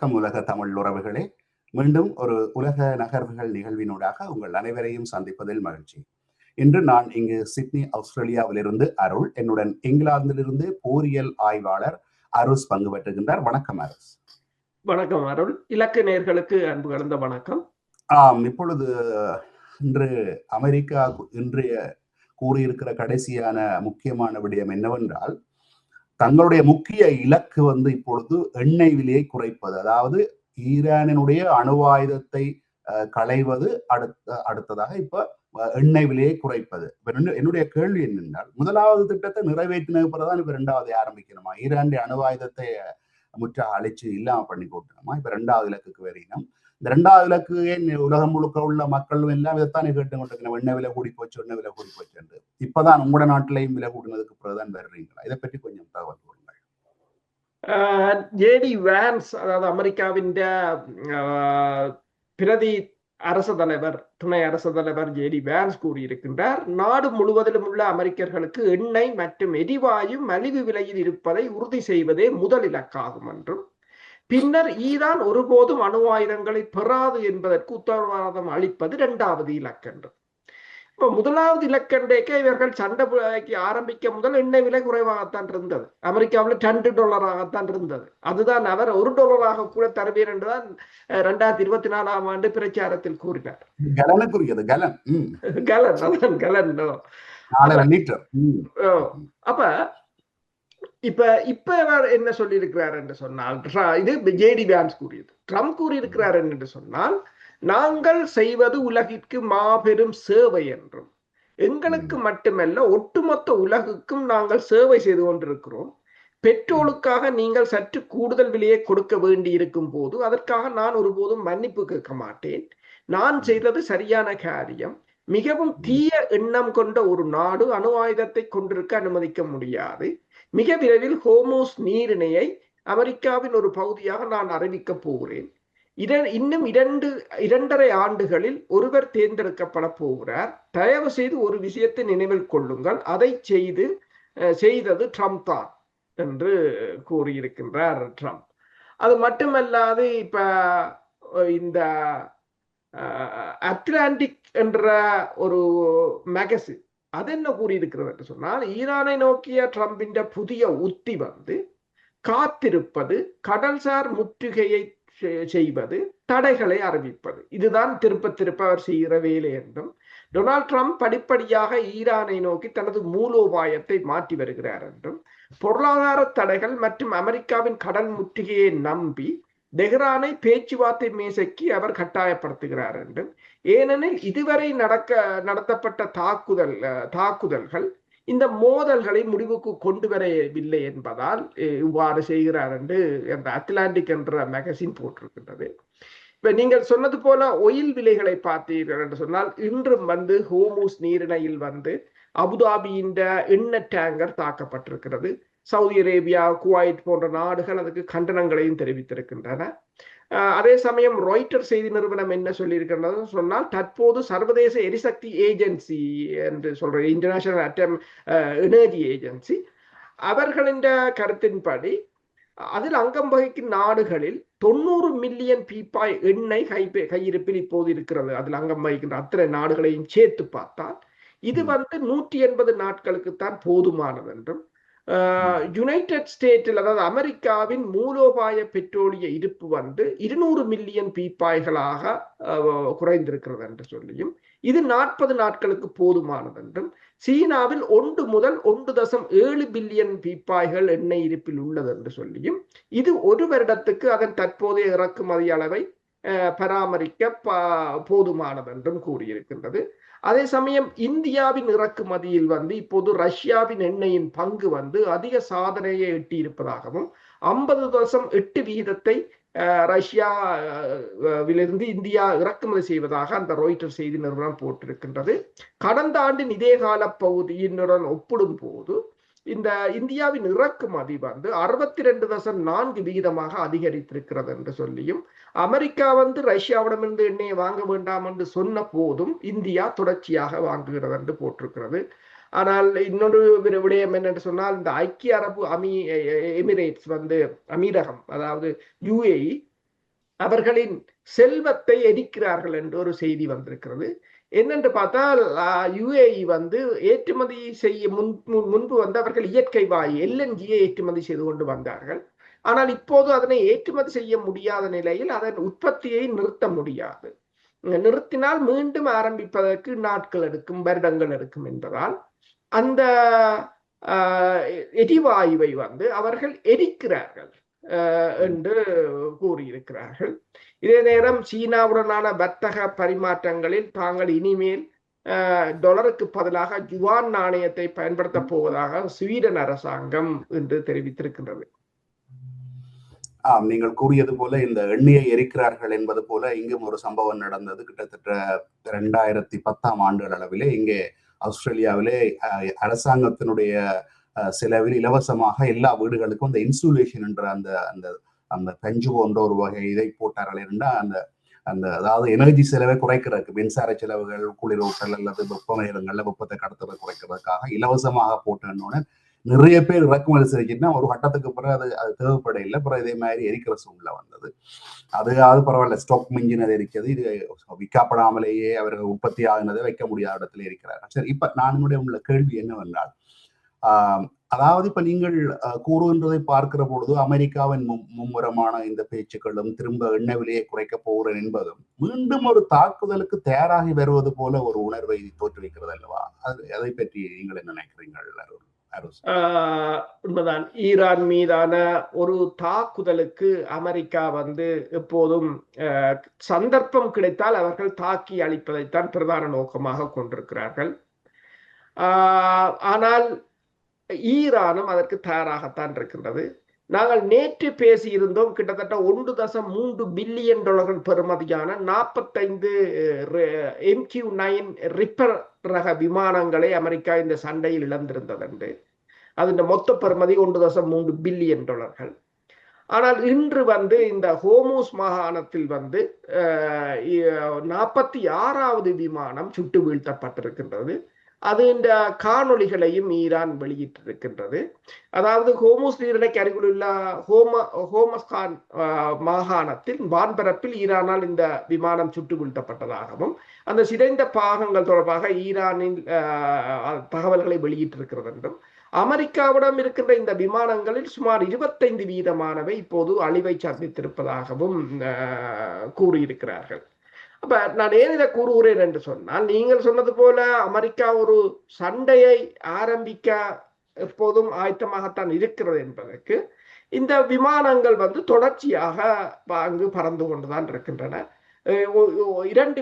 வணக்கம் உலக தமிழ் உறவுகளே. மீண்டும் ஒரு உலக நகர்வுகள் நிகழ்வினூடாக உங்கள் அனைவரையும் சந்திப்பதில் மகிழ்ச்சி. இன்று நான் இங்கு சிட்னி ஆஸ்திரேலியாவிலிருந்து அருள், என்னுடன் இங்கிலாந்திலிருந்து போரியல் ஆய்வாளர் அருஸ் பங்கு பெற்றுகின்றார். வணக்கம் அருஸ். வணக்கம் அருள். இலக்கு நேயர்களுக்கு அன்பு கலந்த வணக்கம். இப்பொழுது இன்று அமெரிக்கா இன்றைய கூறியிருக்கிற கடைசியான முக்கியமான விடயம் என்னவென்றால், தங்களுடைய முக்கிய இலக்கு இப்பொழுது எண்ணெய் விலையை குறைப்பது, அதாவது ஈரானினுடைய அணு ஆயுதத்தை களைவது. அடுத்ததாக இப்ப எண்ணெய் விலையை குறைப்பது. என்னுடைய கேள்வி என்னென்றால், முதலாவது திட்டத்தை நிறைவேற்றின பிறகுதான் இப்ப ரெண்டாவது ஆரம்பிக்கணுமா? ஈரானுடைய அணு ஆயுதத்தை முற்றாக அழிச்சு இல்லாம பண்ணி கொடுக்கணுமா? இப்ப ரெண்டாவது இலக்குக்கு வரையினோம். இந்த ரெண்டாவது இலக்கு ஏன் உலகம் முழுக்க உள்ள மக்களும் எல்லாம் இதைத்தானே கேட்டு கொண்டிருக்கணும், எண்ணெய் விலை கூடி போச்சு, எண்ணெய் விலை கூடி போச்சு என்று. இப்பதான் உங்களோட நாட்டிலையும் விலை கூட்டினதுக்கு பிறகுதான் வர்றீங்களா? இதை பற்றி கொஞ்சம் தகவல் கூறுங்கள். ஜேடி வான்ஸ், அதாவது அமெரிக்காவின் பிரதி அரச தலைவர், துணை அரச தலைவர் ஜேடி வான்ஸ் கூறியிருக்கின்றார், நாடு முழுவதிலும் உள்ள அமெரிக்கர்களுக்கு எண்ணெய் மற்றும் எரிவாயு மலிவு விலையில் இருப்பதை உறுதி செய்வதே முதல் இலக்காகும் என்றும், பின்னர் ஈரான் ஒருபோதும் அணு ஆயுதங்களை பெறாது என்பதற்கு உத்தரவாதம் அளிப்பது இரண்டாவது இலக்கென்று. இப்ப முதலாவது இலக்கண்டேக்க இவர்கள் சண்டை ஆரம்பிக்க முதல் எண்ணெய் விலை குறைவாகத்தான் இருந்தது. அமெரிக்காவில் $2 இருந்தது. அதுதான் அவர் $1 கூட தருவேன் என்றுதான் 2024 பிரச்சாரத்தில் கூறினார். அப்ப இப்ப என்ன சொல்லி இருக்கிறார் என்று சொன்னால், இது ஜேடி வான்ஸ் கூறியது. ட்ரம்ப் கூறியிருக்கிறார் என்று சொன்னால், நாங்கள் செய்வது உலகிற்கு மாபெரும் சேவை என்றும், எங்களுக்கு மட்டுமல்ல ஒட்டுமொத்த உலகுக்கும் நாங்கள் சேவை செய்து கொண்டிருக்கிறோம். பெட்ரோலுக்காக நீங்கள் சற்று கூடுதல் விலையை கொடுக்க வேண்டி இருக்கும் போது அதற்காக நான் ஒருபோதும் மன்னிப்பு கேட்க மாட்டேன். நான் செய்தது சரியான காரியம். மிகவும் தீய எண்ணம் கொண்ட ஒரு நாடு அணு ஆயுதத்தை கொண்டிருக்க அனுமதிக்க முடியாது. மிக விரைவில் ஹோர்முஸ் நீரிணையை அமெரிக்காவின் ஒரு பகுதியாக நான் அறிவிக்க போகிறேன். இன்னும் 2.5 ஆண்டுகளில் ஒருவர் தேர்ந்தெடுக்கப்பட போகிறார். தயவு செய்து ஒரு விஷயத்தை நினைவில் கொள்ளுங்கள், அதை செய்தது ட்ரம்ப் தான் என்று கூறியிருக்கின்றார் ட்ரம்ப். அது மட்டுமல்லாது இப்ப இந்த அட்லாண்டிக் என்ற ஒரு மேகசின் அது என்ன கூறியிருக்கிறது என்று சொன்னால், ஈரானை நோக்கிய ட்ரம்பின் புதிய உத்தி காத்திருப்பது, கடல்சார் முற்றுகையை செய்வது, தடைகளை அறிவிப்பது. இதுதான் திருப்ப அவர் செய்கிற வேலை என்றும், டொனால்ட் ட்ரம்ப் படிப்படியாக ஈரானை நோக்கி தனது மூலோபாயத்தை மாற்றி வருகிறார் என்றும், பொருளாதார தடைகள் மற்றும் அமெரிக்காவின் கடல் முற்றுகையை நம்பி தெஹ்ரானை பேச்சுவார்த்தை மேசைக்கு அவர் கட்டாயப்படுத்துகிறார் என்றும், ஏனெனில் இதுவரை நடத்தப்பட்ட தாக்குதல்கள் இந்த மோதல்களை முடிவுக்கு கொண்டு வரவில்லை என்பதால் இவ்வாறு செய்கிறார் என்று அந்த அட்லாண்டிக் என்ற மேகசின் போட்டிருக்கின்றது. இப்ப நீங்கள் சொன்னது போல ஒயில் விலைகளை பார்த்தீர்கள் என்று சொன்னால், இன்றும் ஹோர்முஸ் நீரிணையில் அபுதாபியின் எண்ணெய் டேங்கர் தாக்கப்பட்டிருக்கிறது. சவுதி அரேபியா, குவைத் போன்ற நாடுகள் அதுக்கு கண்டனங்களையும் தெரிவித்திருக்கின்றன. அதே சமயம் ராய்ட்டர் செய்தி நிறுவனம் என்ன சொல்லியிருக்கின்றது சொன்னால், தற்போது சர்வதேச எரிசக்தி ஏஜென்சி என்று சொல்ற இன்டர்நேஷனல் எனர்ஜி ஏஜென்சி, அவர்களின் கருத்தின்படி அதில் அங்கம் வகிக்கும் நாடுகளில் 90 மில்லியன் பீப்பாய் எண்ணெய் கையிருப்பில் இப்போது இருக்கிறது. அதில் அங்கம் வகிக்கின்ற அத்தனை நாடுகளையும் சேர்த்து பார்த்தால் இது 180 நாட்களுக்குத்தான் போதுமானது என்றும், யுனைடெட் ஸ்டேட்டில், அதாவது அமெரிக்காவின் மூலோபாய பெட்ரோலிய இருப்பு 200 மில்லியன் பீப்பாய்களாக குறைந்திருக்கிறது என்று சொல்லியும், இது 40 நாட்களுக்கு போதுமானது என்றும், சீனாவில் 1 முதல் 1.7 பில்லியன் பீப்பாய்கள் எண்ணெய் இருப்பில் உள்ளது என்று சொல்லியும், இது ஒரு வருடத்துக்கு அதன் தற்போதைய இறக்குமதி அளவை பராமரிக்க போதுமானது என்றும் கூறியிருக்கின்றது. அதே சமயம் இந்தியாவின் இறக்குமதியில் இப்போது ரஷ்யாவின் எண்ணெயின் பங்கு அதிக சாதனையை எட்டி இருப்பதாகவும், 50.8% ரஷ்யாவிலிருந்து இந்தியா இறக்குமதி செய்வதாக அந்த ராய்ட்டர் செய்தி நிறுவனம் போட்டிருக்கின்றது. கடந்த ஆண்டின் இதே கால பகுதியினுடன் ஒப்பிடும் போது இந்த இந்தியாவின் இறக்குமதி 62.4% அதிகரித்திருக்கிறது என்று சொல்லியும், அமெரிக்கா ரஷ்யாவிடமிருந்து எண்ணெயை வாங்க வேண்டாம் என்று சொன்ன போதும் இந்தியா தொடர்ச்சியாக வாங்குகிறது என்று போட்டிருக்கிறது. ஆனால் இன்னொரு விடயம் என்னென்று சொன்னால், இந்த ஐக்கிய அரபு எமிரேட்ஸ் அமீரகம், அதாவது UAE, அவர்களின் செல்வத்தை எரிக்கிறார்கள் என்று ஒரு செய்தி வந்திருக்கிறது. என்னென்று பார்த்தால் UAE வந்து ஏற்றுமதி செய்ய முன்பு வந்து அவர்கள் இயற்கை வாயு LNGயை ஏற்றுமதி செய்து கொண்டு வந்தார்கள். ஆனால் இப்போது அதனை ஏற்றுமதி செய்ய முடியாத நிலையில் அதன் உற்பத்தியை நிறுத்த முடியாது. நிறுத்தினால் மீண்டும் ஆரம்பிப்பதற்கு நாட்கள் எடுக்கும், வருடங்கள் எடுக்கும் என்பதால் அந்த எரிவாயுவை வந்து அவர்கள் எரிக்கிறார்கள் என்று கூறியிருக்கிறார்கள். இதே நேரம் சீனாவுடனான வர்த்தக பரிமாற்றங்களில் தாங்கள் இனிமேல் டாலருக்கு பதிலாக யுவான் நாணயத்தை பயன்படுத்த போவதாக ஸ்வீடன் அரசாங்கம் என்று தெரிவித்திருக்கின்றது. நீங்கள் கூறியது போல இந்த எண்ணெயை எரிக்கிறார்கள் என்பது போல இங்கும் ஒரு சம்பவம் நடந்தது. கிட்டத்தட்ட 2010 ஆண்டு அளவிலே இங்கே ஆஸ்திரேலியாவிலே அரசாங்கத்தினுடைய செலவில் இலவசமாக எல்லா வீடுகளுக்கும் இந்த இன்சுலேஷன் என்ற அந்த அந்த அந்த பஞ்சு போன்ற ஒரு வகை இதை போட்டார்கள் என்றால் அந்த அந்த அதாவது எனர்ஜி செலவை குறைக்கிறதுக்கு, மின்சார செலவுகள், குளிரூட்டல் அல்லது வெப்ப நேரங்கள்ல வெப்பத்தை கடத்துறதை குறைக்கிறதுக்காக இலவசமாக போட்டோன்னு நிறைய பேர் இறக்குமதி செஞ்சுன்னா ஒரு கட்டத்துக்கு பிறகு அது தேவைப்பட இல்லை. பிறகு இதே மாதிரி எரிக்கிற சூழ்நிலை வந்தது. அது பரவாயில்ல, ஸ்டாக் மிஞ்சினது இருக்கிறது. இது விற்கப்படாமலேயே அவர்கள் உற்பத்தி ஆகினதை வைக்க முடியாத இடத்துல இருக்கிறார்கள். சரி, இப்ப நான் உள்ள கேள்வி என்னவென்றால், அதாவது இப்ப நீங்கள் கூறுகின்றதை பார்க்கிற பொழுது அமெரிக்காவின் மும்முரமான இந்த பேச்சுக்களும் திரும்ப எண்ணெய் விலையை குறைக்க போகிறேன் என்பதும் மீண்டும் ஒரு தாக்குதலுக்கு தயாராகி வருவது போல ஒரு உணர்வை தோற்றுவிக்கிறது அல்லவா? அதை பற்றி நீங்கள் என்ன நினைக்கிறீர்கள்? உண்மைதான். ஈரான் மீதான ஒரு தாக்குதலுக்கு அமெரிக்கா வந்து எப்போதும் சந்தர்ப்பம் கிடைத்தால் அவர்கள் தாக்கி அளிப்பதைத்தான் பிரதான நோக்கமாக கொண்டிருக்கிறார்கள். ஆனால் ஈரானும் அதற்கு தயாராகத்தான் இருக்கின்றது. நாங்கள் நேற்று பேசியிருந்தோம், கிட்டத்தட்ட 1.3 பில்லியன் டாலர்கள் பெறுமதியான 45 MQ-9 ரிப்பர் ரக விமானங்களை அமெரிக்கா இந்த சண்டையில் இழந்திருந்தது என்று. அதன் மொத்த பெறுமதி 1.3 பில்லியன் டாலர்கள். ஆனால் இன்று வந்து இந்த ஹோமூஸ் மாகாணத்தில் வந்து 46வது விமானம் சுட்டு வீழ்த்தப்பட்டிருக்கின்றது. அது இந்த காணொளிகளையும் ஈரான் வெளியிட்டிருக்கின்றது. அதாவது ஹோமூஸ் நீரிணைக்கு அருகிலுள்ள ஹோமஸ்கான் மாகாணத்தில் வான்பரப்பில் ஈரானால் இந்த விமானம் சுட்டு வீழ்த்தப்பட்டதாகவும் அந்த சிதைந்த பாகங்கள் தொடர்பாக ஈரானின் தகவல்களை வெளியிட்டிருக்கிறது என்றும், அமெரிக்காவிடம் இருக்கின்ற இந்த விமானங்களில் சுமார் 25% இப்போது அழிவை சந்தித்திருப்பதாகவும் கூறியிருக்கிறார்கள். அப்ப நான் ஏன் இதை கூறுகிறேன் என்று சொன்னால், நீங்கள் சொன்னது போல அமெரிக்கா ஒரு சண்டையை ஆரம்பிக்க எப்போதும் ஆயத்தமாகத்தான் இருக்கிறது என்பதற்கு இந்த விமானங்கள் வந்து தொடர்ச்சியாக அங்கு பறந்து கொண்டுதான் இருக்கின்றன. 2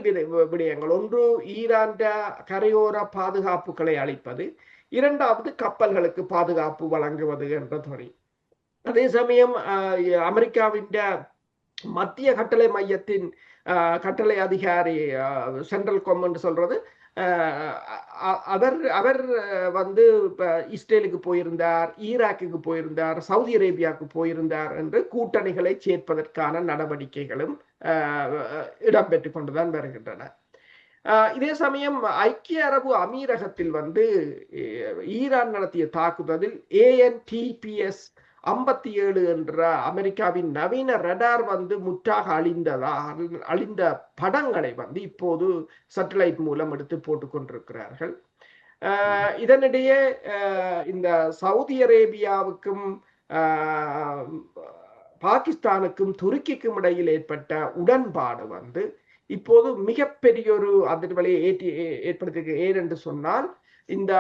விடயங்கள். ஒன்று, ஈரான் கரையோர பாதுகாப்புகளை அளிப்பது, 2வது கப்பல்களுக்கு பாதுகாப்பு வழங்குவது என்ற துணை. அதே சமயம் அமெரிக்காவின் மத்திய கட்டளை மையத்தின் கட்டளை அதிகாரி சென்ட்ரல் கமாண்ட் சொல்றது, அவர் வந்து இஸ்ரேலுக்கு போயிருந்தார், ஈராக்குக்கு போயிருந்தார், சவுதி அரேபியாவுக்கு போயிருந்தார் என்று கூட்டணிகளை சேர்ப்பதற்கான நடவடிக்கைகளும் இடம்பெற்று கொண்டுதான் வருகின்றன. இதே சமயம் ஐக்கிய அரபு அமீரகத்தில் வந்து ஈரான் நடத்திய தாக்குதலில் ANTPS 57 என்ற அமெரிக்காவின் நவீன ரடார் வந்து முற்றாக அழிந்த படங்களை வந்து இப்போது சேட்டலைட் மூலம் எடுத்து போட்டுக் கொண்டிருக்கிறார்கள். இதனிடையே இந்த சவுதி அரேபியாவுக்கும் பாகிஸ்தானுக்கும் துருக்கிக்கும் இடையில் ஏற்பட்ட உடன்பாடு வந்து இப்போது மிகப்பெரிய ஒரு அதிர்வலையை ஏற்படுத்தி. ஏனென்று சொன்னால், இந்த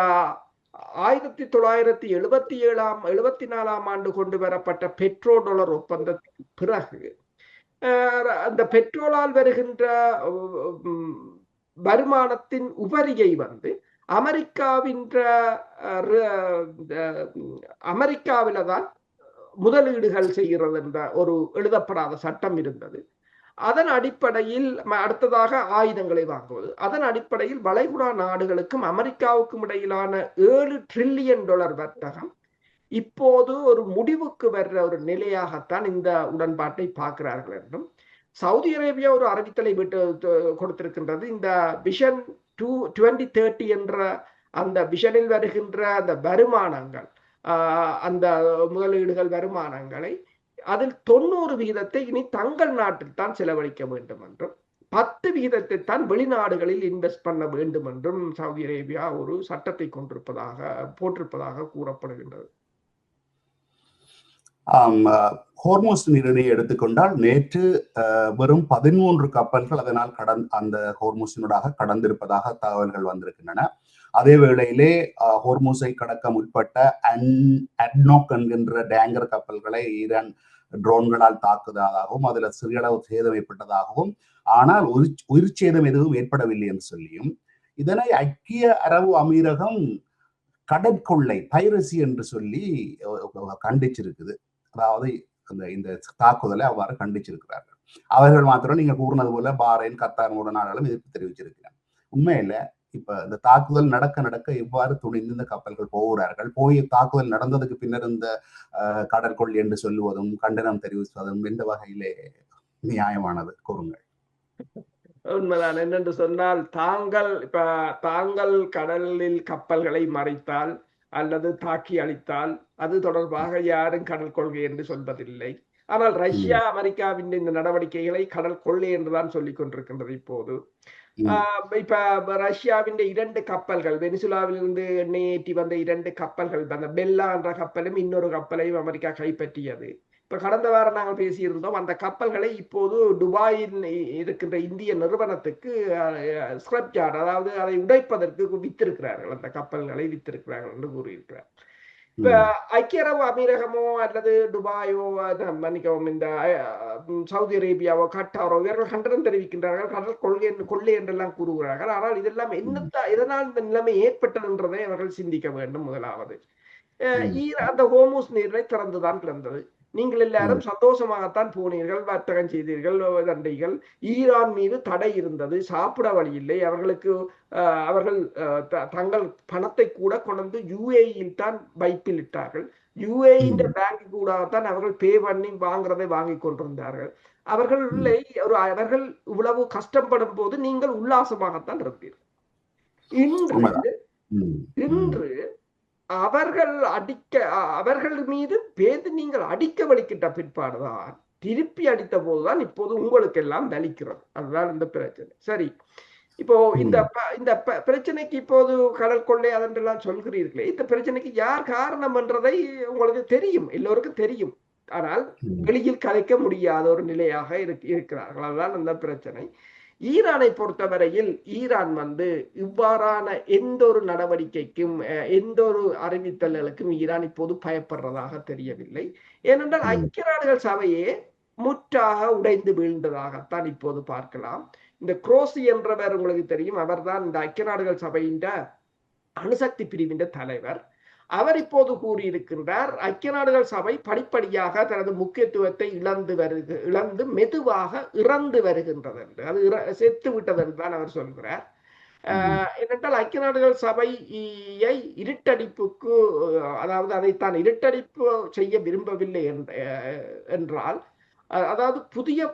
1974 ஆண்டு கொண்டு வரப்பட்ட பெட்ரோ டாலர் ஒப்பந்தத்திற்கு பிறகு அந்த பெட்ரோலால் வருகின்ற வருமானத்தின் உபரியை வந்து அமெரிக்காவில தான் முதலீடுகள் செய்கிறது என்ற ஒரு எழுதப்படாத சட்டம் இருந்தது. அதன் அடிப்படையில் அடுத்ததாக ஆயுதங்களை வாங்குவது. அதன் அடிப்படையில் வளைகுடா நாடுகளுக்கும் அமெரிக்காவுக்கும் இடையிலான 7 டிரில்லியன் டாலர் வர்த்தகம் இப்போது ஒரு முடிவுக்கு வர்ற ஒரு நிலையாகத்தான் இந்த உடன்பாட்டை பார்க்கிறார்கள் என்றும், சவுதி அரேபியா ஒரு அறிவித்தலை கொடுத்திருக்கின்றது. இந்த விஷன் 2030 என்ற அந்த விஷனில் வருகின்ற அந்த வருமானங்கள், அந்த முதலீடுகள் வருமானங்களை அதில் 90% இனி தங்கள் நாட்டில் தான் செலவழிக்க வேண்டும் என்றும் 10% தான் வெளிநாடுகளில் இன்வெஸ்ட் பண்ண வேண்டும் என்றும் சவுதி அரேபியா ஒரு சட்டத்தை போட்டிருப்பதாக கூறப்படுகின்றது. ஹோர்மோஸ் நீரிணையை எடுத்துக்கொண்டால் நேற்று வெறும் 13 கப்பல்கள் அதனால் அந்த ஹோர்மோஸினூடாக கடந்திருப்பதாக தகவல்கள் வந்திருக்கின்றன. அதே வேளையிலே ஹோர்மூஸை கடக்க முற்பட்ட அட்னோக் என்கின்ற டேங்கர் கப்பல்களை ஈரான் ட்ரோன்களால் தாக்குவதாகவும் அதுல சிறியளவு சேதம் ஏற்பட்டதாகவும், ஆனால் உயிர் சேதம் எதுவும் ஏற்படவில்லை என்று சொல்லியும் இதனை ஐக்கிய அரபு அமீரகம் கடற்கொள்ளை பைரசி என்று சொல்லி கண்டிச்சிருக்குது. அதாவது இந்த தாக்குதலை அவ்வாறு கண்டிச்சிருக்கிறார்கள். அவர்கள் மாத்திரம் நீங்க கூறினது போல பாரைன், கத்தார் போன்ற நாடுகளும் எதிர்ப்பு தெரிவிச்சிருக்கிறார். உண்மையில இப்ப இந்த தாக்குதல் நடக்க நடக்க இவ்வாறு துணிந்து இந்த கப்பல்கள் போகிறார்கள். தாக்குதல் நடந்ததுக்கு பின்னர் இந்த கடற்கொள்ளை என்று சொல்லுவதும் கண்டனம் தெரிவிப்பதும் எந்த வகையிலே நியாயமானது கூறுங்கள். உண்மைதான். என்னென்று சொன்னால் தாங்கள் கடலில் கப்பல்களை மறைத்தால் அல்லது தாக்கி அழித்தால் அது தொடர்பாக யாரும் கடல் கொள்கை என்று சொல்வதில்லை. ஆனால் ரஷ்யா அமெரிக்காவின் இந்த நடவடிக்கைகளை கடல் கொள்ளை என்றுதான் சொல்லிக் கொண்டிருக்கின்றது. இப்போது இப்ப ரஷ்யாவின் 2 கப்பல்கள், வெனிசுலாவிலிருந்து எண்ணெய் ஏற்றி வந்த 2 கப்பல்கள், அந்த பெல்லா என்ற கப்பலும் இன்னொரு கப்பலையும் அமெரிக்கா கைப்பற்றியது. இப்ப கடந்த வாரம் நாங்கள் பேசியிருந்தோம். அந்த கப்பல்களை இப்போது துபாயில் இருக்கின்ற இந்திய நிறுவனத்துக்கு ஸ்கிராப் யார்ட், அதாவது அதை உடைப்பதற்கு வித்திருக்கிறார்கள். அந்த கப்பல்களை வித்திருக்கிறார்கள் என்று கூறியிருக்கிறார். இப்ப ஐக்கிய அரபு அமீரகமோ அல்லது துபாயோ, மன்னிக்கவும், இந்த சவுதி அரேபியாவோ கட்டாரோ இவர்கள் கண்டனம் தெரிவிக்கின்றார்கள். கடல் கொள்ளை என்றெல்லாம் கூறுகிறார்கள். ஆனால் இதெல்லாம் எதனால் இந்த நிலைமை ஏற்பட்டது என்றதை அவர்கள் சிந்திக்க வேண்டும். முதலாவது, அந்த ஹோர்மூஸ் நீரிணை திறந்துதான் கிடந்தது. நீங்கள் எல்லாரும் சந்தோஷமாகத்தான் போனீர்கள், வர்த்தகம் செய்தீர்கள், தண்டைகள். ஈரான் மீது தடை இருந்தது, சாப்பிட வழி இல்லை. அவர்கள் தங்கள் பணத்தை கூட கொண்டு யுஏஇயில் தான் வைப்பில் இட்டார்கள். யுஏஇ பேங்க் கூடத்தான் அவர்கள் பே பண்ணி வாங்குறதை வாங்கி கொண்டிருந்தார்கள். அவர்கள் இவ்வளவு கஷ்டப்படும் போது நீங்கள் உல்லாசமாகத்தான் இருந்தீர்கள். இன்று அவர்கள் மீது பேந்து நீங்கள் அடிக்க வலிக்கிட்ட பிற்பாடுதான், திருப்பி அடித்த போதுதான் இப்போது உங்களுக்கு எல்லாம் வலிக்கிறது. அதுதான் இந்த பிரச்சனை. சரி, இப்போ இந்த பிரச்சனைக்கு இப்போது கடல் கொள்ளை அதெல்லாம் சொல்கிறீர்களே, இந்த பிரச்சனைக்கு யார் காரணம் என்றதை உங்களுக்கு தெரியும், எல்லோருக்கும் தெரியும். ஆனால் வெளியில் கலைக்க முடியாத ஒரு நிலையாக இருக்கிறார்கள். அதுதான் அந்த பிரச்சனை. ஈரானை பொறுத்தவரையில் ஈரான் இவ்வாறான எந்த ஒரு நடவடிக்கைக்கும் எந்த ஒரு அறிவித்தல்களுக்கும் ஈரான் இப்போது பயப்படுறதாக தெரியவில்லை. ஏனென்றால் ஐக்கிய நாடுகள் சபையே முற்றாக உடைந்து வீழ்ந்ததாகத்தான் இப்போது பார்க்கலாம். இந்த குரோசி என்றவர் உங்களுக்கு தெரியும், அவர்தான் இந்த ஐக்கிய நாடுகள் சபையின் அணுசக்தி பிரிவின் தலைவர். அவர் இப்போது கூறியிருக்கின்றார், ஐக்கிய நாடுகள் சபை படிப்படியாக தனது முக்கியத்துவத்தை இழந்து மெதுவாக இறந்து வருகின்றது என்று, அது செத்து விட்டது என்றுதான் அவர் சொல்கிறார். ஏனென்றால் ஐக்கிய நாடுகள் சபையை இருட்டடிப்புக்கு, அதாவது அதைத்தான் இருட்டடிப்பு செய்ய விரும்பவில்லை என்றால், அதாவது புதிய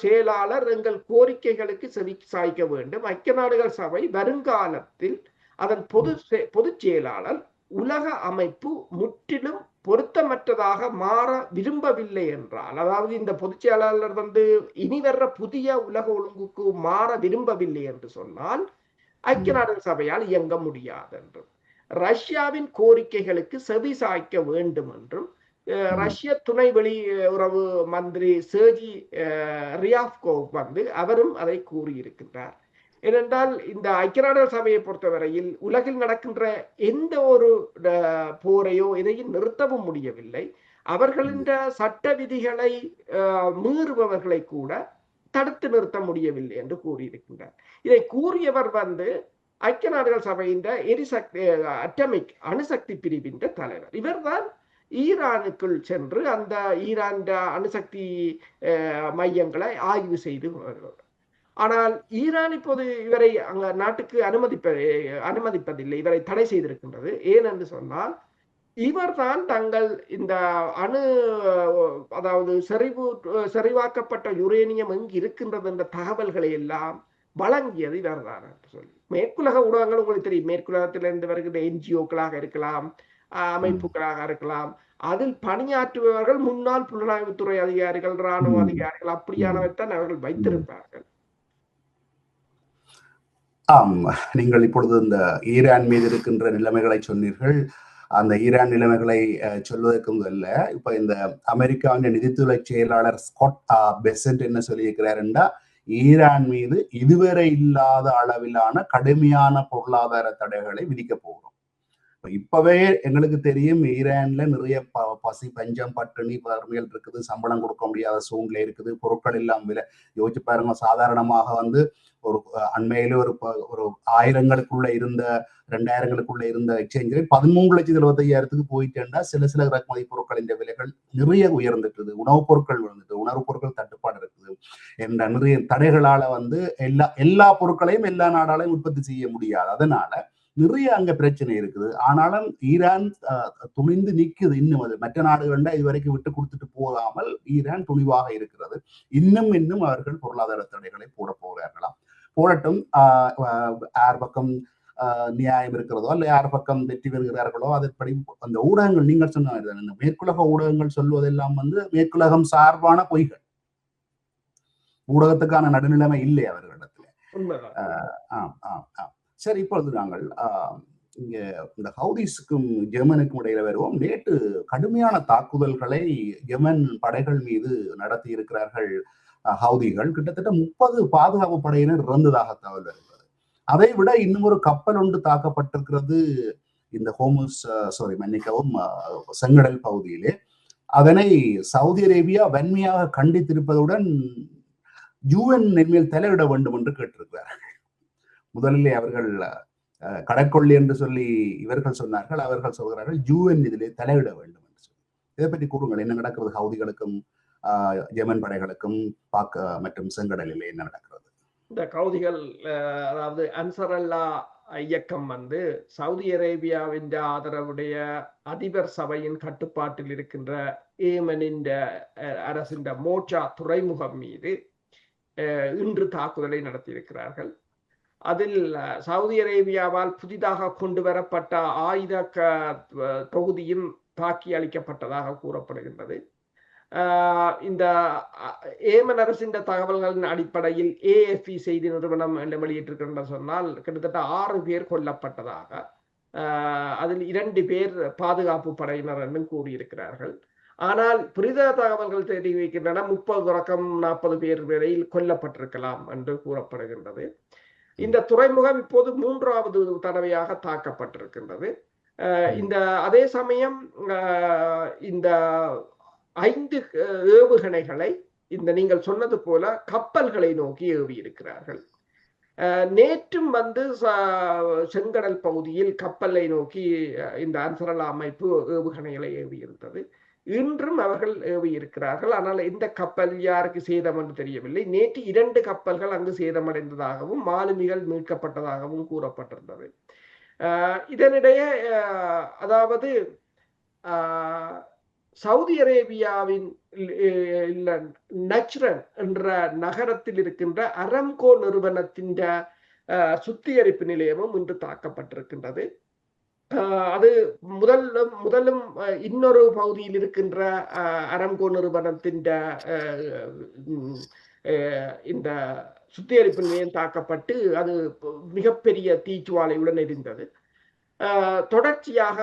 செயலாளர் எங்கள் கோரிக்கைகளுக்கு செவி சாய்க்க வேண்டும். ஐக்கிய நாடுகள் சபை வருங்காலத்தில் அதன் பொது செயலாளர் உலக அமைப்பு முற்றிலும் பொருத்தமற்றதாக மாற விரும்பவில்லை என்றால், அதாவது இந்த பொதுச் செயலாளர் இனி வர்ற புதிய உலக ஒழுங்குக்கு மாற விரும்பவில்லை என்று சொன்னால் ஐக்கிய நாடுகள் சபையால் இயங்க முடியாது என்றும், ரஷ்யாவின் கோரிக்கைகளுக்கு செவி சாய்க்க வேண்டும் என்றும் ரஷ்ய துணை வெளியுறவு மந்திரி சேர்ஜி ரியாப்கோவ் அவரும் அதை கூறியிருக்கின்றார். ஏனென்றால் இந்த ஐக்கிய நாடுகள் சபையை பொறுத்தவரையில் உலகில் நடக்கின்ற எந்த ஒரு போரையோ எதையும் நிறுத்தவும் முடியவில்லை. அவர்களின் சட்ட விதிகளை மீறுபவர்களை கூட தடுத்து நிறுத்த முடியவில்லை என்று கூறியிருக்கின்றார். இதை கூறியவர் ஐக்கிய நாடுகள் சபையின் அட்டமிக் அணுசக்தி பிரிவின் தலைவர். இவர்தான் ஈரானுக்குள் சென்று அந்த ஈரான் அணுசக்தி மையங்களை ஆய்வு செய்து வருவார். ஆனால் ஈரான் இப்போது இவரை அங்க நாட்டுக்கு அனுமதிப்பதில்லை, இவரை தடை செய்திருக்கின்றது. ஏனென்று சொன்னால், இவர்தான் தங்கள் இந்த அதாவது செறிவாக்கப்பட்ட யுரேனியம் எங்கு இருக்கின்றது என்ற தகவல்களை எல்லாம் வழங்கியது இவர்தான் என்று சொல்லி, மேற்குலக ஊடகங்கள் உங்களுக்கு தெரியும், மேற்குலகத்திலிருந்து வருகின்ற என்ஜிஓக்களாக இருக்கலாம், அமைப்புகளாக இருக்கலாம், அதில் பணியாற்றுபவர்கள் முன்னாள் புலனாய்வுத்துறை அதிகாரிகள், இராணுவ அதிகாரிகள் அப்படியானவற்றை அவர்கள் வைத்திருப்பார்கள். ஆம், நீங்கள் இப்பொழுது இந்த ஈரான் மீது இருக்கின்ற நிலைமைகளை சொன்னீர்கள். அந்த ஈரான் நிலைமைகளை சொல்வதற்கு முதல்ல இப்ப இந்த அமெரிக்காவின் நிதித்துறை செயலாளர் ஸ்காட் பெசன்ட் என்ன சொல்லியிருக்கிறாருன்னா, ஈரான் மீது இதுவரை இல்லாத அளவிலான கடுமையான பொருளாதார தடைகளை விதிக்க போகிறோம். இப்பவே எங்களுக்கு தெரியும் ஈரான்ல நிறைய பசி, பஞ்சம், பட்டினி, வறுமைகள் இருக்குது, சம்பளம் கொடுக்க முடியாத சூழ்நிலை இருக்குது, பொருட்கள் எல்லாம் விலை. யோசிச்சு பாருங்க, சாதாரணமாக வந்து ஒரு அண்மையில ஒரு 1000ங்களுக்குள்ள இருந்த 2000ங்களுக்குள்ள இருந்த எக்ஸ்சேஞ்ச் ரேட் 13,25,000க்கு போயிட்டேன்னா சில இறக்குமதி பொருட்களின் விலைகள் நிறைய உயர்ந்துட்டுது. உணவுப் பொருட்கள் விழுந்துட்டு, உணவுப் பொருட்கள் தட்டுப்பாடு இருக்குது என்ற நிறைய தடைகளால வந்து எல்லா பொருட்களையும் எல்லா நாடாலையும் உற்பத்தி செய்ய முடியாது. அதனால நிறைய அங்க பிரச்சனை இருக்குது. ஆனாலும் ஈரான் துணிந்து நிக்குது. இன்னும் அது மற்ற நாடுகள்ல இதுவரைக்கும் விட்டு கொடுத்துட்டு போகாமல் ஈரான் துணிவாக இருக்கிறது. இன்னும் அவர்கள் பொருளாதார தடைகளை போட போகிறார்களாம். போடட்டும். யார் பக்கம் நியாயம் இருக்கிறதோ அல்ல யார் பக்கம் வெற்றி பெறுகிறார்களோ அதன்படி அந்த ஊடகங்கள், நீங்கள் சொன்ன இந்த மேற்குலக ஊடகங்கள் சொல்வதெல்லாம் வந்து மேற்குலகம் சார்பான பொய்கள். ஊடகத்துக்கான நடுநிலைமை இல்லை அவர்களிடத்துல. சரி, இப்பொழுது நாங்கள் இங்க இந்த ஹவுதிஸுக்கும் ஜெர்மனுக்கும் இடையில வருவோம். நேற்று கடுமையான தாக்குதல்களை ஜெர்மன் படைகள் மீது நடத்தி இருக்கிறார்கள் ஹவுதிகள். கிட்டத்தட்ட 30 பாதுகாப்பு படையினர் இறந்ததாக தகவல் வருகிறது. அதை விட இன்னும் ஒரு கப்பல் ஒன்று தாக்கப்பட்டிருக்கிறது இந்த மன்னிக்கவும், செங்கடல் பகுதியிலே. அதனை சவுதி அரேபியா வன்மையாக கண்டித்திருப்பதுடன் UN மேல் தலையிட வேண்டும் என்று கேட்டிருக்கிறார்கள். முதலிலே அவர்கள் கடற்கொள்ளி என்று சொல்லி இவர்கள் சொன்னார்கள். அவர்கள் சொல்கிறார்கள் UN இதிலே தலையிட வேண்டும் என்று சொல்லி. இதை பற்றி கூறுங்கள், என்ன நடக்கிறது ஹவுதிகளுக்கும் ஜெர்மன் படைகளுக்கும் மற்றும் செங்கடலிலே என்ன நடக்கிறது? இந்த ஹவுதிகள், அதாவது அன்சர் அல்லா இயக்கம் வந்து சவுதி அரேபியாவின் ஆதரவுடைய அதிபர் சபையின் கட்டுப்பாட்டில் இருக்கின்ற ஏமனின் அரசின் மோச்சா துறைமுகம் மீது இன்று தாக்குதலை நடத்தியிருக்கிறார்கள். அதில் சவுதி அரேபியாவால் புதிதாக கொண்டு வரப்பட்ட ஆயுத தொகுதியும் தாக்கி அளிக்கப்பட்டதாக கூறப்படுகின்றது. இந்த ஏமன் அரசின் தகவல்களின் அடிப்படையில் AFP செய்தி நிறுவனம் வெளியிட்டிருக்கின்ற சொன்னால் கிட்டத்தட்ட 6 பேர் கொல்லப்பட்டதாக, அதில் 2 பேர் பாதுகாப்பு படையினர் என்று கூறியிருக்கிறார்கள். ஆனால் புரித தகவல்கள் தெரிவிக்கின்றன 30 தொடக்கம் 40 பேர் வரையில் கொல்லப்பட்டிருக்கலாம் என்று கூறப்படுகின்றது. இந்த துறைமுகம் இப்போது 3வது தடவையாக தாக்கப்பட்டிருக்கின்றது. இந்த அதே சமயம் இந்த 5 ஏவுகணைகளை இந்த நீங்கள் சொன்னது போல கப்பல்களை நோக்கி ஏவி இருக்கிறார்கள். நேற்றும் வந்து செங்கடல் பகுதியில் கப்பலை நோக்கி இந்த அன்சரல்லா அமைப்பு ஏவுகணைகளை ஏவி இருந்தது. இன்றும் அவர்கள் ஏவி இருக்கிறார்கள். ஆனால் எந்த கப்பல் யாருக்கு சேதம் என்று தெரியவில்லை. நேற்று 2 கப்பல்கள் அங்கு சேதமடைந்ததாகவும் மாலுமிகள் மீட்கப்பட்டதாகவும் கூறப்பட்டிருந்தது. இதனிடையே அதாவது சவுதி அரேபியாவின் நச்ரன் என்ற நகரத்தில் இருக்கின்ற அரம்கோ நிறுவனத்தின் சுத்திகரிப்பு நிலையமும் இன்று தாக்கப்பட்டிருக்கின்றது. அது முதலும் இன்னொரு பகுதியில் இருக்கின்ற அரம்கோ நிறுவனத்தின் இந்த சுத்திகரிப்பு நிலையம் தாக்கப்பட்டு அது மிகப்பெரிய தீச்சுவாலையுடன் எரிந்தது. தொடர்ச்சியாக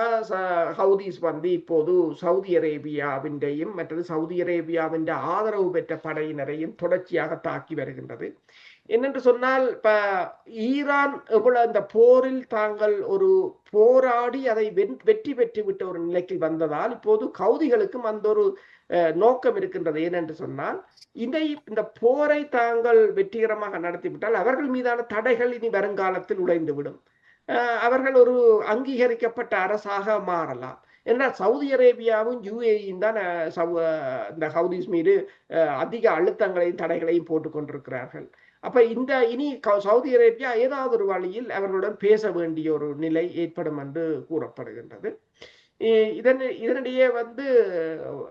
ஹவுதிஸ் வந்து இப்போது சவுதி அரேபியாவின்றையும் மற்றது சவுதி அரேபியாவின் ஆதரவு பெற்ற படையினரையும் தொடர்ச்சியாக தாக்கி வருகின்றது. என்னென்று சொன்னால், இப்ப ஈரான் எவ்வளவு அந்த போரில் தாங்கள் ஒரு போராடி அதை வெற்றி பெற்று விட்ட ஒரு நிலைக்கு வந்ததால் இப்போது ஹவுதிகளுக்கும் அந்த ஒரு நோக்கம் இருக்கின்றது. ஏனென்று சொன்னால், இந்த போரை தாங்கள் வெற்றிகரமாக நடத்திவிட்டால் அவர்கள் மீதான தடைகள் இனி வருங்காலத்தில் உடைந்துவிடும். அவர்கள் ஒரு அங்கீகரிக்கப்பட்ட அரசாக மாறலாம். ஏன்னா சவுதி அரேபியாவும் UAE தான் இந்த ஹவுதிஸ் மீது அதிக அழுத்தங்களையும் தடைகளையும் போட்டுக் கொண்டிருக்கிறார்கள். அப்ப இனி சவுதி அரேபியா ஏதாவது ஒரு வழியில் அவர்களுடன் பேச வேண்டிய ஒரு நிலை ஏற்படும் என்று கூறப்படுகின்றது. இதனிடையே வந்து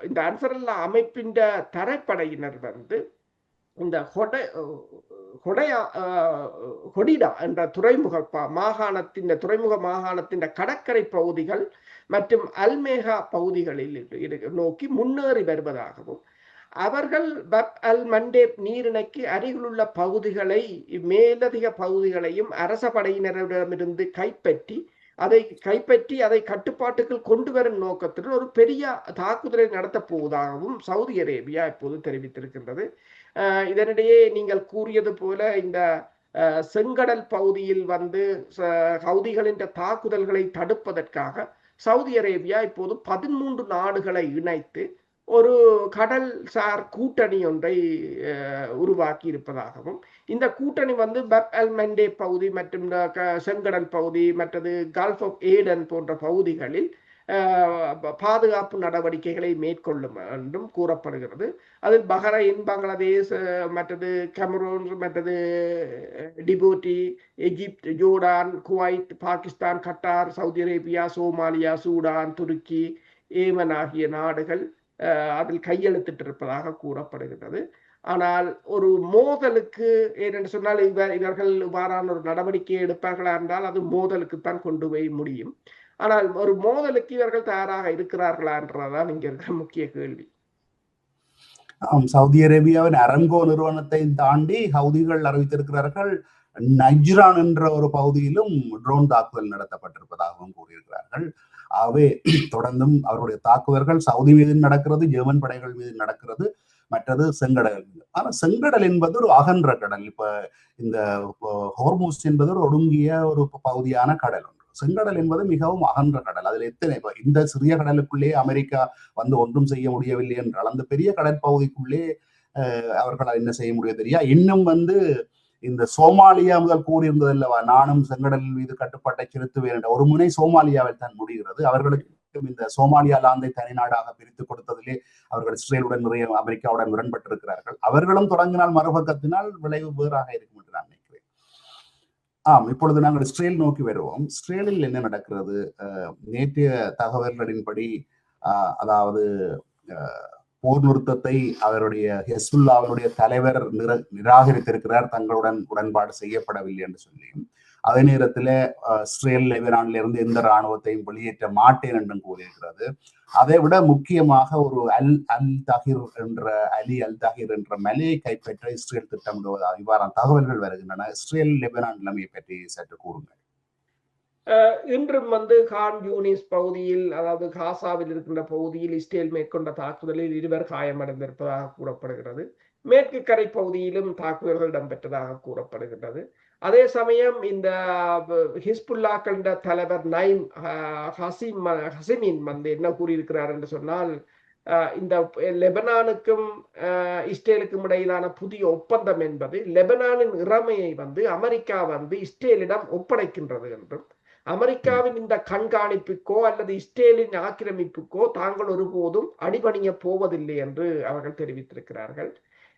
இந்த அன்சரல்லா அமைப்பின் தரைப்படையினர் வந்து இந்த ஹொடிடா என்ற துறைமுக மாகாணத்தின் கடற்கரை பகுதிகள் மற்றும் அல்மேகா பகுதிகளில் நோக்கி முன்னேறி வருவதாகவும் அவர்கள் பப் அல் மண்டேப் நீரிணைக்கு அருகிலுள்ள பகுதிகளை மேலதிக பகுதிகளையும் அரச படையினரிடமிருந்து கைப்பற்றி அதை கட்டுப்பாட்டுக்குள் கொண்டு வரும் நோக்கத்துடன் ஒரு பெரிய தாக்குதலை நடத்தப் போவதாகவும் சவுதி அரேபியா இப்போது தெரிவித்திருக்கின்றது. இதனிடையே நீங்கள் கூறியது போல இந்த செங்கடல் பகுதியில் வந்து ஹவுதிகளின் தாக்குதல்களை தடுப்பதற்காக சவுதி அரேபியா இப்போது 13 நாடுகளை இணைத்து ஒரு கடல் சார் கூட்டணி ஒன்றை உருவாக்கி இருப்பதாகவும் இந்த கூட்டணி வந்து பப் அல் மண்டே பகுதி மற்றும் செங்கடல் பகுதி மற்றது கல்ஃப் ஆஃப் ஏடன் போன்ற பகுதிகளில் பாதுகாப்பு நடவடிக்கைகளை மேற்கொள்ளும் என்றும் கூறப்படுகிறது. அதில் பஹ்ரைன், பங்களாதேஷ், மற்றது கெமரூன், மற்றது Djibouti, Egypt, Jordan, Kuwait, Pakistan, Qatar, Saudi Arabia, Somalia, Sudan, Turkey, Yemen ஆகிய நாடுகள் அதில் கையெழுத்திட்டு இருப்பதாக கூறப்படுகிறது. ஆனால் ஒரு மோதலுக்கு ஏனென்று சொன்னால் இவர்கள் இவ்வாறான ஒரு நடவடிக்கையை எடுப்பார்களா என்றால் அது மோதலுக்குத்தான் கொண்டு போய் முடியும். ஆனால் ஒரு மோதலுக்கு இவர்கள் தயாராக இருக்கிறார்களா என்றதான் இங்க இருக்கிற முக்கிய கேள்வி. சவுதி அரேபியாவின் அரங்கோ நிறுவனத்தை தாண்டி ஹவுதிகள் அறிவித்திருக்கிறார்கள் நஜ்ரான் என்ற ஒரு பகுதியிலும் ட்ரோன் தாக்குதல் நடத்தப்பட்டிருப்பதாகவும் கூறியிருக்கிறார்கள். ஆகவே தொடர்ந்தும் அவருடைய தாக்குதல்கள் சவுதி மீது நடக்கிறது, ஜெர்மன் படைகள் மீது நடக்கிறது, மற்றது செங்கடல். ஆனா செங்கடல் என்பது ஒரு அகன்ற கடல். இப்ப இந்த ஹோர்மூஸ் என்பது ஒரு ஒடுங்கிய ஒரு பகுதியான கடல் ஒன்று. செங்கடல் என்பது மிகவும் அகன்ற கடல். அதுல எத்தனை இந்த சிறிய கடலுக்குள்ளே அமெரிக்கா வந்து ஒன்றும் செய்ய முடியவில்லை என்றால் அந்த பெரிய கடற்பகுதிக்குள்ளே அவர்களால் என்ன செய்ய முடியாது தெரியா. இன்னும் வந்து இந்த சோமாலியா முதல் கூறியிருந்தது அல்லவா, நானும் செங்கடல் மீது கட்டுப்பாட்டை செலுத்துவேன் என்ற ஒரு முனை சோமாலியாவில் தான் முடிகிறது. அவர்களுக்கு இந்த சோமாலியா லாந்தை தனிநாடாக பிரித்து கொடுத்ததிலே அவர்கள் இஸ்ரேலுடன் நிறைய அமெரிக்காவுடன் முரண்பட்டிருக்கிறார்கள். அவர்களும் தொடங்கினால் மறுபக்கத்தினால் விளைவு வேறாக இருக்கும் என்று நான் நினைக்கிறேன். இப்பொழுது நாங்கள் இஸ்ரேல் நோக்கி வருவோம். இஸ்ரேலில் என்ன நடக்கிறது? நேற்றைய தகவல்களின்படி அதாவது போர் நிறுத்தத்தை அவருடைய ஹெஸ்புல்லாவினுடைய தலைவர் நிராகரித்திருக்கிறார், தங்களுடன் உடன்பாடு செய்யப்படவில்லை என்று சொல்லியும், அதே நேரத்தில் இஸ்ரேல் லெபனானில் இருந்து எந்த இராணுவத்தையும் வெளியேற்ற மாட்டேன் என்றும் கூறியிருக்கிறது. அதை விட முக்கியமாக ஒரு அலி அல் தஹீர் என்ற மலையை கைப்பற்ற இஸ்ரேல் திட்டமிடுவதாக இவ்வாறான தகவல்கள் வருகின்றன. இஸ்ரேல் லெபனான் நிலைமையை பற்றி சற்று கூறுங்கள். இன்றும் வந்து கான் யூனிஸ் பகுதியில், அதாவது காசாவில் இருக்கின்ற பகுதியில் இஸ்ரேல் மேற்கொண்ட தாக்குதலில் 2 காயமடைந்திருப்பதாக கூறப்படுகிறது. மேற்கு கரை பகுதியிலும் தாக்குதல்கள் இடம்பெற்றதாக கூறப்படுகின்றது. அதே சமயம் இந்த ஹிஸ்புல்லாக்களின் தலைவர் நைம் ஹசிமின் வந்து என்ன கூறியிருக்கிறார் என்று சொன்னால், இந்த லெபனானுக்கும் இஸ்ரேலுக்கும் இடையிலான புதிய ஒப்பந்தம் என்பது லெபனானின் இறமையை வந்து அமெரிக்கா வந்து இஸ்ரேலிடம் ஒப்படைக்கின்றது என்றும், அமெரிக்காவின் இந்த கண்காணிப்புக்கோ அல்லது இஸ்ரேலின் ஆக்கிரமிப்புக்கோ தாங்கள் ஒருபோதும் அடிபணிய போவதில்லை என்று அவர்கள் தெரிவித்திருக்கிறார்கள்.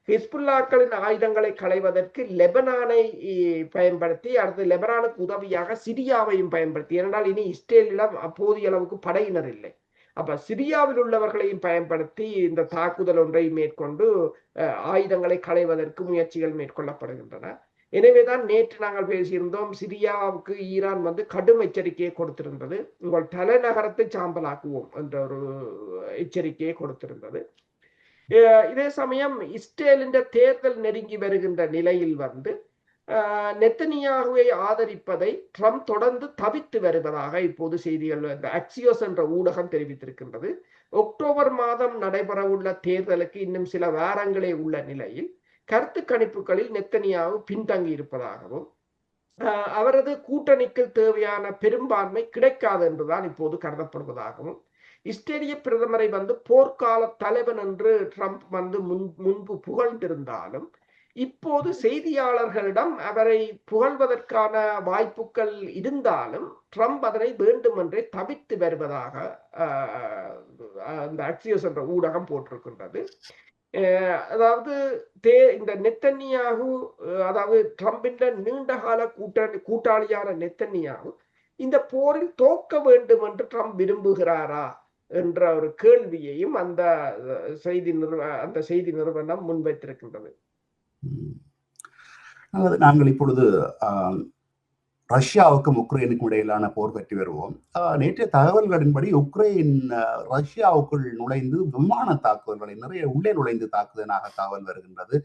ஹிஸ்புல்லாக்களின் ஆயுதங்களை களைவதற்கு லெபனானை பயன்படுத்தி, அடுத்து லெபனானுக்கு உதவியாக சிரியாவையும் பயன்படுத்தி, ஏனென்றால் இனி இஸ்ரேலிடம் போதிய அளவுக்கு படையினர் இல்லை. அப்ப சிரியாவில் உள்ளவர்களையும் பயன்படுத்தி இந்த தாக்குதல் ஒன்றை மேற்கொண்டு ஆயுதங்களை களைவதற்கு முயற்சிகள் மேற்கொள்ளப்படுகின்றன. எனவேதான் நேற்று நாங்கள் பேசியிருந்தோம், சிரியாவுக்கு ஈரான் வந்து கடும் எச்சரிக்கையை கொடுத்திருந்தது. உங்கள் தலைநகரத்தை சாம்பலாக்குவோம் என்ற ஒரு எச்சரிக்கையை கொடுத்திருந்தது. இதே சமயம் இஸ்ரேலின் தேர்தல் நெருங்கி வருகின்ற நிலையில் வந்து நெத்தனியாகுவை ஆதரிப்பதை ட்ரம்ப் தொடர்ந்து தவித்து வருவதாக இப்போது செய்திகள் அக்சியோஸ் என்ற ஊடகம் தெரிவித்திருக்கின்றது. அக்டோபர் மாதம் நடைபெறவுள்ள தேர்தலுக்கு இன்னும் சில வாரங்களே உள்ள நிலையில் கருத்து கணிப்புகளில் நெத்தனியாகு பின்தங்கி இருப்பதாகவும் அவரது கூட்டணிக்கு தேவையான பெரும்பான்மை கிடைக்காது என்றுதான் இப்போது கருதப்படுவதாகவும், இஸ்ரேலிய பிரதமரை வந்து போர்க்கால தலைவன் என்று ட்ரம்ப் வந்து முன்பு புகழ்ந்திருந்தாலும் இப்போது செய்தியாளர்களிடம் அவரை புகழ்வதற்கான வாய்ப்புகள் இருந்தாலும் ட்ரம்ப் அதனை வேண்டுமென்றே தவித்து வருவதாக அந்த அக்சியோஸ் என்ற ஊடகம் போட்டிருக்கின்றது. அதாவது இந்த நெத்தனியாகு, அதாவது ட்ரம்பின் நீண்டகால கூட்டாளியான நெத்தனியாகு இந்த போரில் தோற்க வேண்டும் என்று ட்ரம்ப் விரும்புகிறாரா என்ற ஒரு கேள்வியையும் அந்த செய்தி நிறுவனம் முன்வைத்திருக்கின்றது. நாங்கள் இப்பொழுது ரஷ்யாவுக்கும் உக்ரைனுக்கும் இடையிலான போர் பற்றி வருவோம். நேற்றைய தகவல்களின்படி உக்ரைன் ரஷ்யாவுக்குள் நுழைந்து விமான தாக்குதல்களை நிறைய உள்ளே நுழைந்து தாக்குதலாக தகவல் வருகின்றது.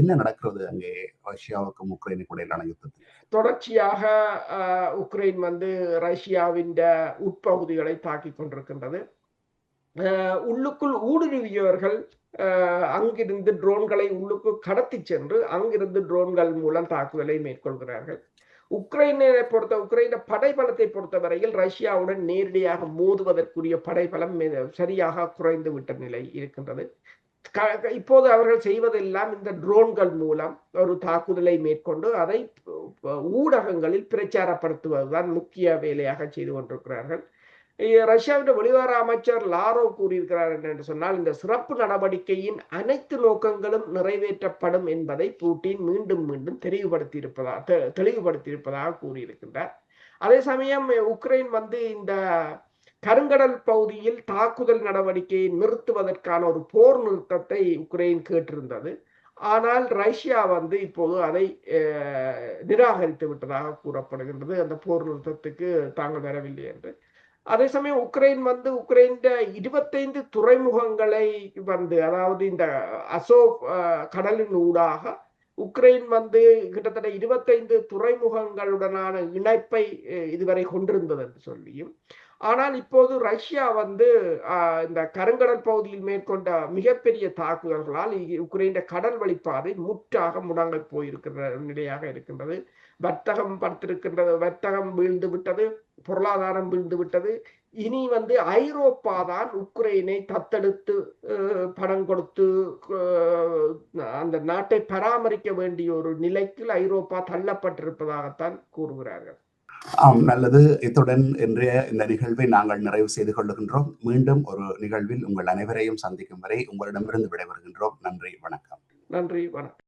என்ன நடக்கிறது அங்கே ரஷ்யாவுக்கும் உக்ரைனுக்கும் இடையிலான யுத்தத்தில்? தொடர்ச்சியாக உக்ரைன் ரஷ்யாவின் உட்பகுதிகளை தாக்கிக் கொண்டிருக்கின்றது. உள்ளுக்குள் ஊடுருவியவர்கள் அங்கிருந்து ட்ரோன்களை உள்ளுக்கு கடத்தி சென்று அங்கிருந்து ட்ரோன்கள் மூலம் தாக்குதலை மேற்கொள்கிறார்கள். உக்ரைனை படைபலத்தை பொறுத்தவரையில் ரஷ்யாவுடன் நேரடியாக மோதுவதற்குரிய படைபலம் சரியாக குறைந்து விட்ட நிலை இருக்கின்றது. இப்போது அவர்கள் செய்வதெல்லாம் இந்த ட்ரோன்கள் மூலம் ஒரு தாக்குதலை மேற்கொண்டு அதை ஊடகங்களில் பிரச்சாரப்படுத்துவதுதான் முக்கிய வேலையாக செய்து கொண்டிருக்கிறார்கள். ரஷ்யாவின் வெளிவார அமைச்சர் லாரோவ் கூறியிருக்கிறார் என்று சொன்னால், இந்த சிறப்பு நடவடிக்கையின் அனைத்து நோக்கங்களும் நிறைவேற்றப்படும் என்பதை புட்டின் மீண்டும் மீண்டும் தெளிவுபடுத்தியிருப்பதாக கூறியிருக்கின்றார். அதே சமயம் உக்ரைன் இந்த கருங்கடல் பகுதியில் தாக்குதல் நடவடிக்கையை நிறுத்துவதற்கான ஒரு போர் நிறுத்தத்தை உக்ரைன் கேட்டிருந்தது. ஆனால் ரஷ்யா இப்போது அதை நிராகரித்து விட்டதாக கூறப்படுகின்றது. அந்த போர் நிறுத்தத்துக்கு தாங்கள் வரவில்லை என்று. அதே சமயம் உக்ரைன் உக்ரைன் 25 துறைமுகங்களை அதாவது இந்த அசோவ் கடலின் ஊடாக உக்ரைன் கிட்டத்தட்ட 25 துறைமுகங்களுடனான இணைப்பை இதுவரை கொண்டிருந்தது என்று சொல்லியும், ஆனால் இப்போது ரஷ்யா இந்த கருங்கடல் பகுதியில் மேற்கொண்ட மிகப்பெரிய தாக்குதல்களால் உக்ரைன் கடல் வழிப்பாதை முற்றாக முடங்க போயிருக்கிற நிலையாக இருக்கின்றது. வர்த்தகம் வீழ்ந்து விட்டது, பொருளாதாரம் வீழ்ந்து விட்டது. இனி ஐரோப்பா தான் உக்ரைனை தத்தெடுத்து பணம் கொடுத்து அந்த நாட்டை பராமரிக்க வேண்டிய ஒரு நிலைக்கு ஐரோப்பா தள்ளப்பட்டிருப்பதாகத்தான் கூறுகிறார்கள். நல்லது. இத்துடன் இன்றைய இந்த நிகழ்வை நாங்கள் நிறைவு செய்து கொள்ளுகின்றோம். மீண்டும் ஒரு நிகழ்வில் உங்கள் அனைவரையும் சந்திக்கும் வரை உங்களிடமிருந்து விடைபெறுகின்றோம். நன்றி, வணக்கம். நன்றி, வணக்கம்.